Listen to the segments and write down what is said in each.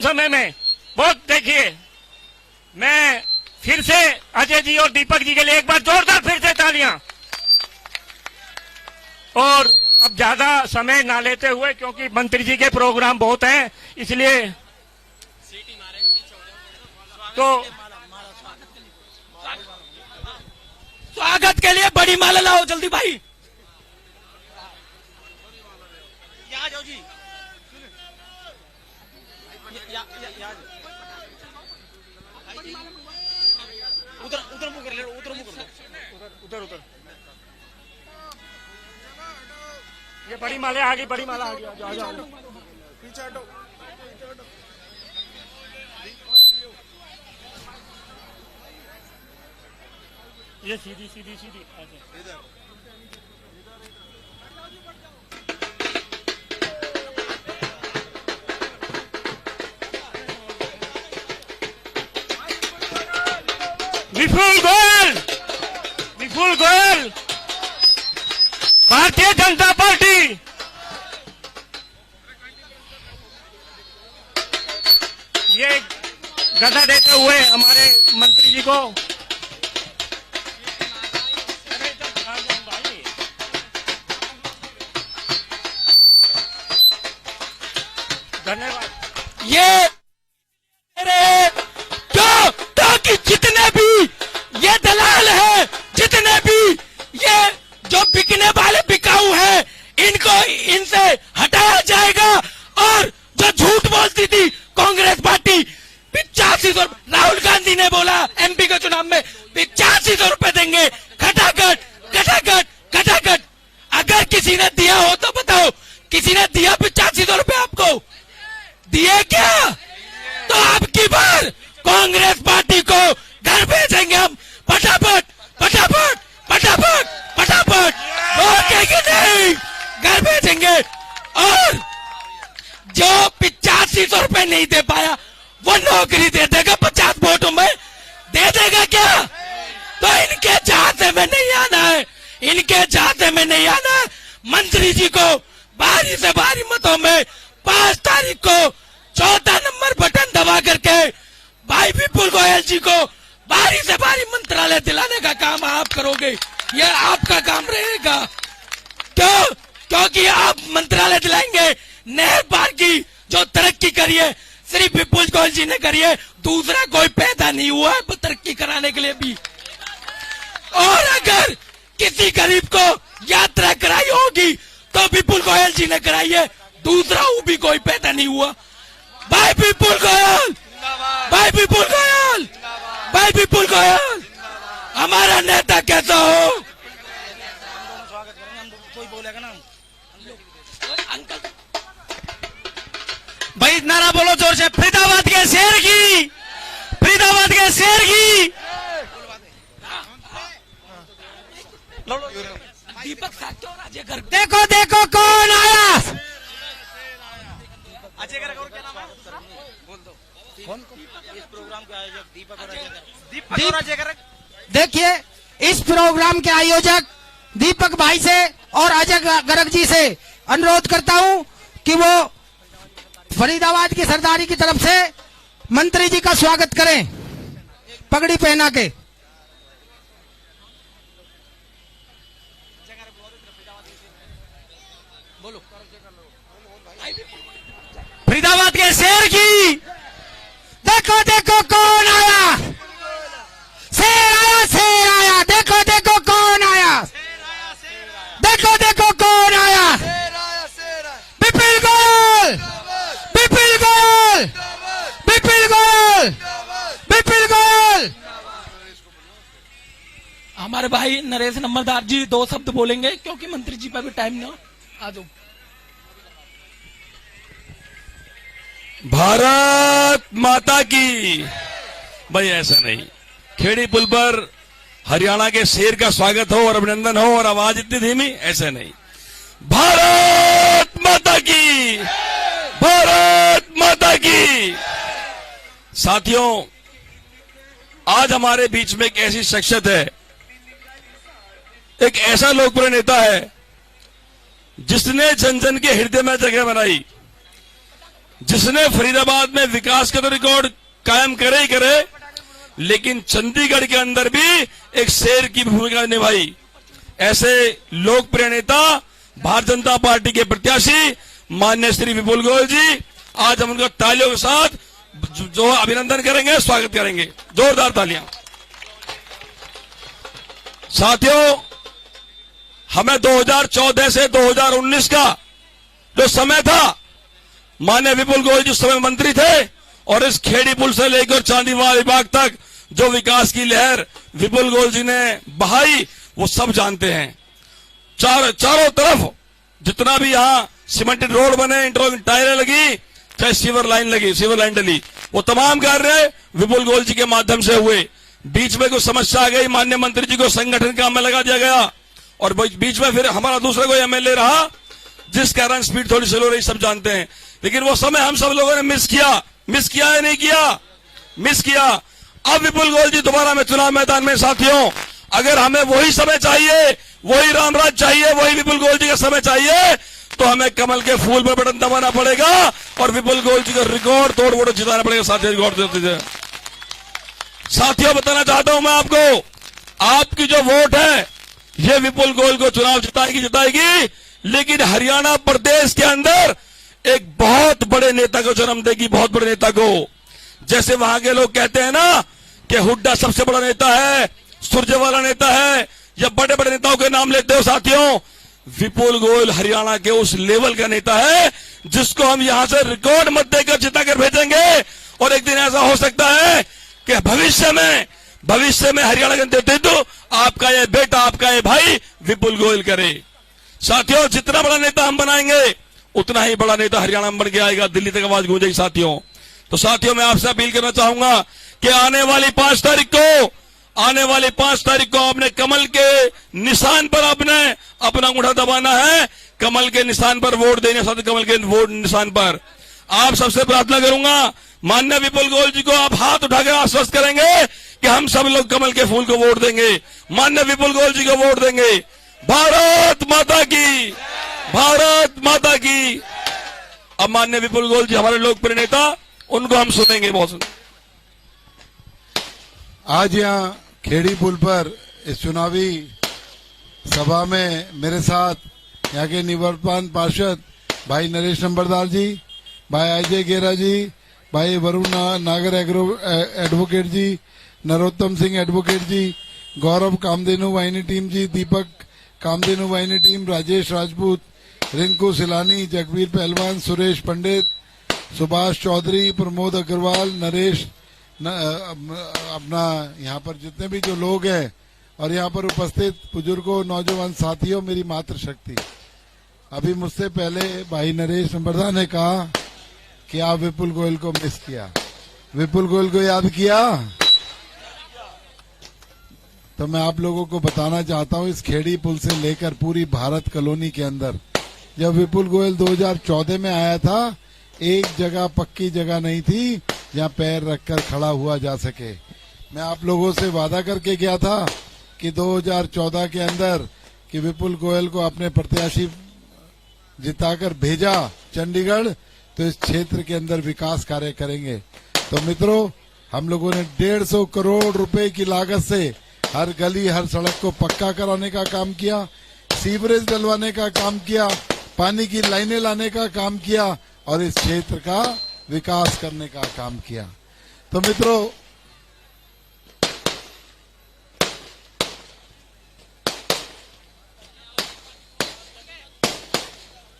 समय में बहुत देखिए, मैं फिर से अजय जी और दीपक जी के लिए एक बार जोरदार फिर से तालियां। और अब ज्यादा समय ना लेते हुए, क्योंकि मंत्री जी के प्रोग्राम बहुत हैं, इसलिए तो स्वागत के लिए बड़ी माला लाओ जल्दी भाई। यहाँ जाओ जी, उधर उधर मुंह कर ले, उधर मुंह कर लो, उधर उधर। ये बड़ी माला आ गई, बड़ी माला आ गई, आ जाओ पीछे हटो। ये सीधी सीधी सीधी ऐसे। विपुल गोयल, विपुल गोयल, भारतीय जनता पार्टी। ये गदा देते हुए हमारे मंत्री जी को धन्यवाद। ये ताकि जितने भी ये दलाल हैं, जितने भी ये जो बिकने वाले बिकाऊ हैं, इनको इनसे हटाया जाएगा। और जो झूठ बोलती थी कांग्रेस पार्टी, 8500, राहुल गांधी ने बोला एमपी के चुनाव में 8500 रुपए देंगे, खटाखट खटाखट खटाखट। अगर किसी ने दिया हो तो बताओ, किसी ने दिया 8500 रुपए आपको? दिए क्या? तो अब की बार कांग्रेस पार्टी को घर भेजेंगे हम, फटाफट फटाफट फटाफट फटाफट, रोकेंगे नहीं, घर भेजेंगे। और जो 8500 रुपए नहीं दे पाया वो नौकरी दे देगा 50 वोटों में, दे देगा क्या? तो इनके चाहते में नहीं आना है, इनके चाहते में नहीं आना है। मंत्री जी को भारी से भारी मतों में 5 तारीख को 14 नंबर बटन दबा करके भाई विपुल गोयल जी को भारी से भारी मंत्रालय दिलाने का काम आप करोगे, यह आपका काम रहेगा। क्यों? क्योंकि आप मंत्रालय दिलाएंगे। नहर पार की जो तरक्की करी है सिर्फ विपुल गोयल जी ने करी है, दूसरा कोई पैदा नहीं हुआ है तरक्की कराने के लिए भी। और अगर किसी गरीब को यात्रा कराई होगी तो विपुल गोयल जी ने कराई है, दूसरा वो भी कोई पैदा नहीं हुआ। भाई विपुल गोयल, भाई विपुल गोयल, भाई विपुल गोयल, हमारा नेता कैसा हो? कोई बोलेगा ना अंकल, भाई नारा बोलो जोर से, फरीदाबाद के शेर की, फरीदाबाद के शेर की। दीपक साक्यों अजय गर्ग, देखो देखो कौन आया। अजय गर्ग और क्या नाम है? बोल दो। कौन? इस प्रोग्राम के आयोजक दीपक और अजय गर्ग। दीपक और अजय गर्ग। देखिए, इस प्रोग्राम के आयोजक दीपक भाई से और अजय गर्ग जी से अनुरोध करता हूं कि वो फरीदाबाद की सरदारी की तरफ से मंत्री जी का स्वागत करें पगड़ी पहना के। फरीदाबाद के शेर की, देखो देखो कौन आया, शेर आया, शेर आया, देखो देखो कौन आया, देखो देखो कौन आया, विपुल गोयल, विपुल गोयल, विपुल गोयल, विपुल गोयल। हमारे भाई नरेश नंबरदार जी 2 शब्द बोलेंगे क्योंकि मंत्री जी पर भी टाइम ना। आ जाओ। भारत माता की। भाई ऐसा नहीं, खेड़ी पुल पर हरियाणा के शेर का स्वागत हो और अभिनंदन हो और आवाज इतनी धीमी, ऐसा नहीं। भारत माता की, भारत माता की। साथियों, आज हमारे बीच में एक ऐसी शख्सियत है, एक ऐसा लोकप्रिय नेता है जिसने जन जन के हृदय में जगह बनाई। जिसने फरीदाबाद में विकास का तो रिकॉर्ड कायम करे ही करे, लेकिन चंडीगढ़ के अंदर भी एक शेर की भूमिका निभाई। ऐसे लोकप्रिय नेता भारतीय जनता पार्टी के प्रत्याशी माननीय श्री विपुल गोयल जी, आज हम उनका तालियों के साथ जो अभिनंदन करेंगे, स्वागत करेंगे। जोरदार तालियां। साथियों, हमें 2014 से 2019 का जो समय था, माननीय विपुल गोयल जी उस समय मंत्री थे, और इस खेड़ी पुल से लेकर चांदीवाल विभाग तक जो विकास की लहर विपुल गोयल जी ने बहाई, वो सब जानते हैं। चारों तरफ जितना भी यहाँ सीमेंटेड रोड बने, इंटरलॉकिंग टायरें लगी, चाहे सीवर लाइन डली, वो तमाम कार्य विपुल गोयल जी के माध्यम से हुए। बीच में कोई समस्या आ गई, माननीय मंत्री जी को संगठन काम में लगा दिया गया, और बीच में फिर हमारा दूसरा कोई एमएलए रहा, जिस कारण स्पीड थोड़ी स्लो रही, सब जानते हैं। लेकिन वो समय हम सब लोगों ने मिस किया है, नहीं किया, मिस किया। अब विपुल गोयल जी दोबारा में चुनाव मैदान में। साथियों, अगर हमें वही समय चाहिए, वही रामराज चाहिए, वही विपुल गोयल जी का समय चाहिए, तो हमें कमल के फूल पर बटन दबाना पड़ेगा और विपुल गोयल जी का रिकॉर्ड तोड़ वोट जिताना पड़ेगा। साथियों, बताना चाहता हूं मैं आपको, आपकी जो वोट है ये विपुल गोयल को चुनाव जिताएगी, लेकिन हरियाणा प्रदेश के अंदर एक बहुत बड़े नेता को जन्म देगी, बहुत बड़े नेता को। जैसे वहां के लोग कहते हैं ना कि हुड्डा सबसे बड़ा नेता है, सुरजेवाला नेता है, या बड़े बड़े नेताओं के नाम लेते हो। साथियों, विपुल गोयल हरियाणा के उस लेवल का नेता है जिसको हम यहां से रिकॉर्ड मत देकर जिताकर भेजेंगे, और एक दिन ऐसा हो सकता है कि भविष्य में हरियाणा के नेतृत्व आपका ये बेटा, आपका ये भाई विपुल गोयल करे। साथियों, जितना बड़ा नेता हम बनाएंगे, उतना ही बड़ा नेता हरियाणा में बन के आएगा, दिल्ली तक आवाज गूंजेगी। साथियों, तो साथियों, मैं आपसे अपील करना चाहूंगा कि आने वाली 5 तारीख को आपने कमल के निशान पर आपने अपना अंगूठा दबाना है, कमल के निशान पर वोट देने। साथ कमल के वोट निशान पर आप सबसे प्रार्थना करूंगा, माननीय विपुल गोयल जी को आप हाथ उठाकर आश्वस्त करेंगे कि हम सब लोग कमल के फूल को वोट देंगे, माननीय विपुल गोयल जी को वोट देंगे। भारत माता की, भारत माता की। अब माननीय विपुल गोयल जी हमारे लोकप्रिय नेता, उनको हम सुनेंगे। बहुत आज यहाँ खेड़ी पुल पर इस चुनावी सभा में मेरे साथ यहाँ के निवर्तमान पार्षद भाई नरेश नंबरदार जी, भाई अजय गेरा जी, भाई वरुण नागर एडवोकेट जी, नरोत्तम सिंह एडवोकेट जी, गौरव कामधेनु वाहिनी टीम जी, दीपक कामधेनु वाहिनी टीम, राजेश राजपूत, रिंकू सिलानी, जगवीर पहलवान, सुरेश पंडित, सुभाष चौधरी, प्रमोद अग्रवाल, नरेश अपना यहाँ पर जितने भी जो लोग हैं और यहाँ पर उपस्थित बुजुर्गों, नौजवान साथियों, मेरी मातृशक्ति। अभी मुझसे पहले भाई नरेश नंबरदार ने कहा कि आप विपुल गोयल को मिस किया, विपुल गोयल को याद किया। तो मैं आप लोगों को बताना चाहता हूँ, इस खेड़ी पुल से लेकर पूरी भारत कॉलोनी के अंदर जब विपुल गोयल 2014 में आया था, एक जगह पक्की जगह नहीं थी जहाँ पैर रखकर खड़ा हुआ जा सके। मैं आप लोगों से वादा करके गया था कि 2014 के अंदर कि विपुल गोयल को अपने प्रत्याशी जिताकर भेजा चंडीगढ़, तो इस क्षेत्र के अंदर विकास कार्य करेंगे। तो मित्रों, हम लोगों ने 150 करोड़ रुपए की लागत से हर गली हर सड़क को पक्का कराने का काम किया, सीवरेज डलवाने का काम किया, पानी की लाइनें लाने का काम किया और इस क्षेत्र का विकास करने का काम किया। तो मित्रों,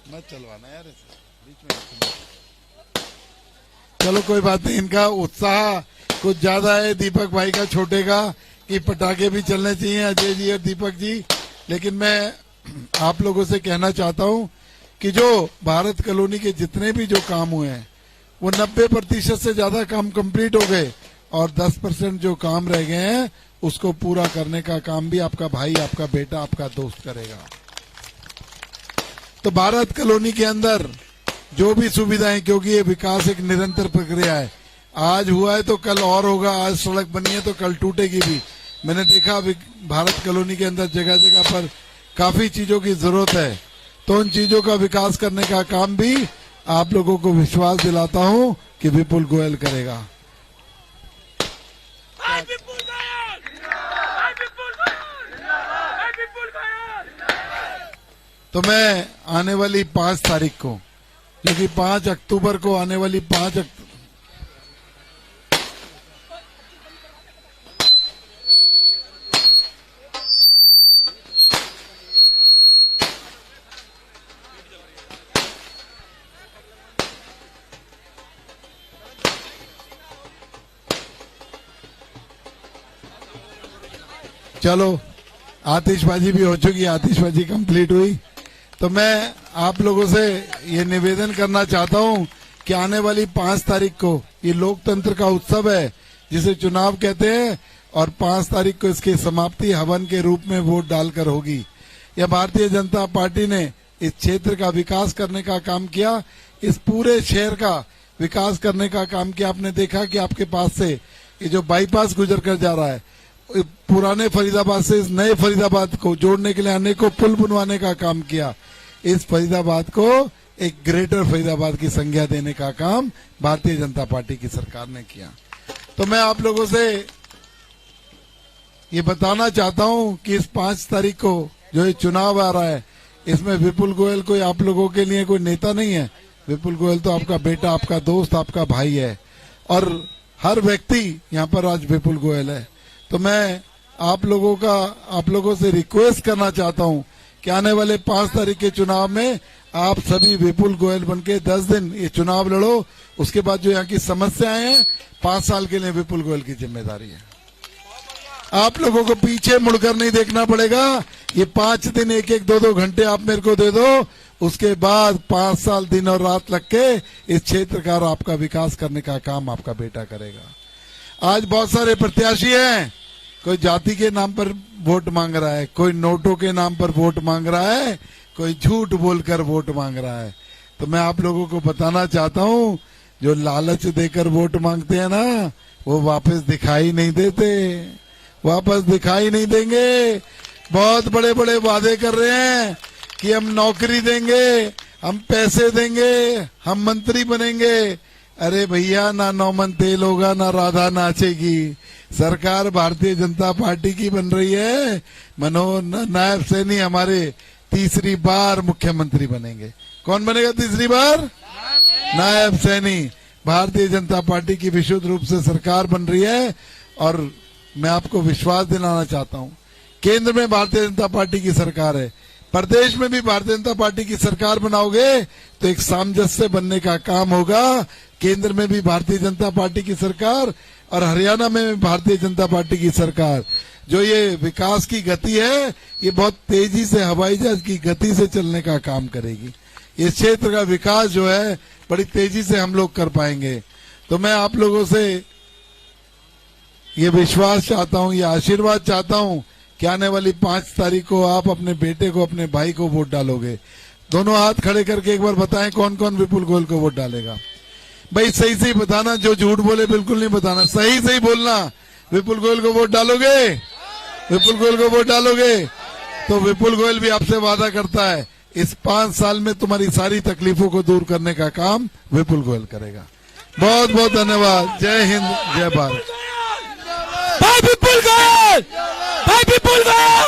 मत चलवाना यार इसे बीच में। चलो कोई बात नहीं, इनका उत्साह कुछ ज्यादा है दीपक भाई का, छोटे का, कि पटाखे भी चलने चाहिए अजय जी और दीपक जी। लेकिन मैं आप लोगों से कहना चाहता हूं कि जो भारत कॉलोनी के जितने भी जो काम हुए हैं वो 90% से ज्यादा काम कंप्लीट हो गए और 10% जो काम रह गए हैं उसको पूरा करने का काम भी आपका भाई, आपका बेटा, आपका दोस्त करेगा। तो भारत कॉलोनी के अंदर जो भी सुविधाएं, क्योंकि ये विकास एक निरंतर प्रक्रिया है, आज हुआ है तो कल और होगा, आज सड़क बनी है तो कल टूटेगी भी। मैंने देखा भारत कॉलोनी के अंदर जगह जगह पर काफी चीजों की जरूरत है, तो उन चीजों का विकास करने का काम भी आप लोगों को विश्वास दिलाता हूं कि विपुल गोयल करेगा। तो मैं आने वाली 5 तारीख को, जो कि 5 अक्टूबर को आने वाली 5 चलो आतिशबाजी भी हो चुकी, आतिशबाजी कंप्लीट हुई। तो मैं आप लोगों से ये निवेदन करना चाहता हूं कि आने वाली 5 तारीख को ये लोकतंत्र का उत्सव है जिसे चुनाव कहते हैं, और 5 तारीख को इसकी समाप्ति हवन के रूप में वोट डालकर होगी। यह भारतीय जनता पार्टी ने इस क्षेत्र का विकास करने का काम किया, इस पूरे शहर का विकास करने का काम किया। आपने देखा कि आपके पास से ये जो बाईपास गुजर कर जा रहा है, पुराने फरीदाबाद से इस नए फरीदाबाद को जोड़ने के लिए अनेकों पुल बनवाने का काम किया। इस फरीदाबाद को एक ग्रेटर फरीदाबाद की संज्ञा देने का काम भारतीय जनता पार्टी की सरकार ने किया। तो मैं आप लोगों से ये बताना चाहता हूं कि इस 5 तारीख को जो ये चुनाव आ रहा है, इसमें विपुल गोयल कोई आप लोगों के लिए कोई नेता नहीं है। विपुल गोयल तो आपका बेटा, आपका दोस्त, आपका भाई है, और हर व्यक्ति यहाँ पर आज विपुल गोयल है। तो मैं आप लोगों से रिक्वेस्ट करना चाहता हूं कि आने वाले 5 तारीख के चुनाव में आप सभी विपुल गोयल बनके 10 दिन ये चुनाव लड़ो। उसके बाद जो यहाँ की समस्याएं हैं, 5 साल के लिए विपुल गोयल की जिम्मेदारी है। आप लोगों को पीछे मुड़कर नहीं देखना पड़ेगा। ये 5 दिन 1-1, 2-2 घंटे आप मेरे को दे दो, उसके बाद 5 साल दिन और रात लग के इस क्षेत्र का और आपका विकास करने का काम आपका बेटा करेगा। आज बहुत सारे प्रत्याशी हैं, कोई जाति के नाम पर वोट मांग रहा है, कोई नोटों के नाम पर वोट मांग रहा है, कोई झूठ बोलकर वोट मांग रहा है। तो मैं आप लोगों को बताना चाहता हूं, जो लालच देकर वोट मांगते हैं ना, वो वापस दिखाई नहीं देते, वापस दिखाई नहीं देंगे। बहुत बड़े बड़े वादे कर रहे हैं कि हम नौकरी देंगे, हम पैसे देंगे, हम मंत्री बनेंगे। अरे भैया, ना 9 मन तेल होगा, ना राधा नाचेगी। सरकार भारतीय जनता पार्टी की बन रही है। मनोहर नायब सैनी हमारे तीसरी बार मुख्यमंत्री बनेंगे। कौन बनेगा तीसरी बार? नायब सैनी। भारतीय जनता पार्टी की विशुद्ध रूप से सरकार बन रही है, और मैं आपको विश्वास दिलाना चाहता हूं, केंद्र में भारतीय जनता पार्टी की सरकार है, प्रदेश में भी भारतीय जनता पार्टी की सरकार बनाओगे तो एक सामंजस्य बनने का काम होगा। केंद्र में भी भारतीय जनता पार्टी की सरकार और हरियाणा में भी भारतीय जनता पार्टी की सरकार। जो ये विकास की गति है, ये बहुत तेजी से हवाई जहाज की गति से चलने का काम करेगी। इस क्षेत्र का विकास जो है बड़ी तेजी से हम लोग कर पाएंगे। तो मैं आप लोगों से ये विश्वास चाहता हूं, ये आशीर्वाद चाहता हूं कि आने वाली 5 तारीख को आप अपने बेटे को, अपने भाई को वोट डालोगे। दोनों हाथ खड़े करके एक बार बताएं कौन कौन विपुल गोयल को वोट डालेगा। भाई सही सही बताना, जो झूठ बोले बिल्कुल नहीं बताना, सही सही बोलना। विपुल गोयल को वोट डालोगे? विपुल गोयल को वोट डालोगे? तो विपुल गोयल भी आपसे वादा करता है, इस 5 साल में तुम्हारी सारी तकलीफों को दूर करने का काम विपुल गोयल करेगा। बहुत बहुत धन्यवाद। जय हिंद, जय भारत। भाई विपुल गोयल, भाई विपुल गोयल।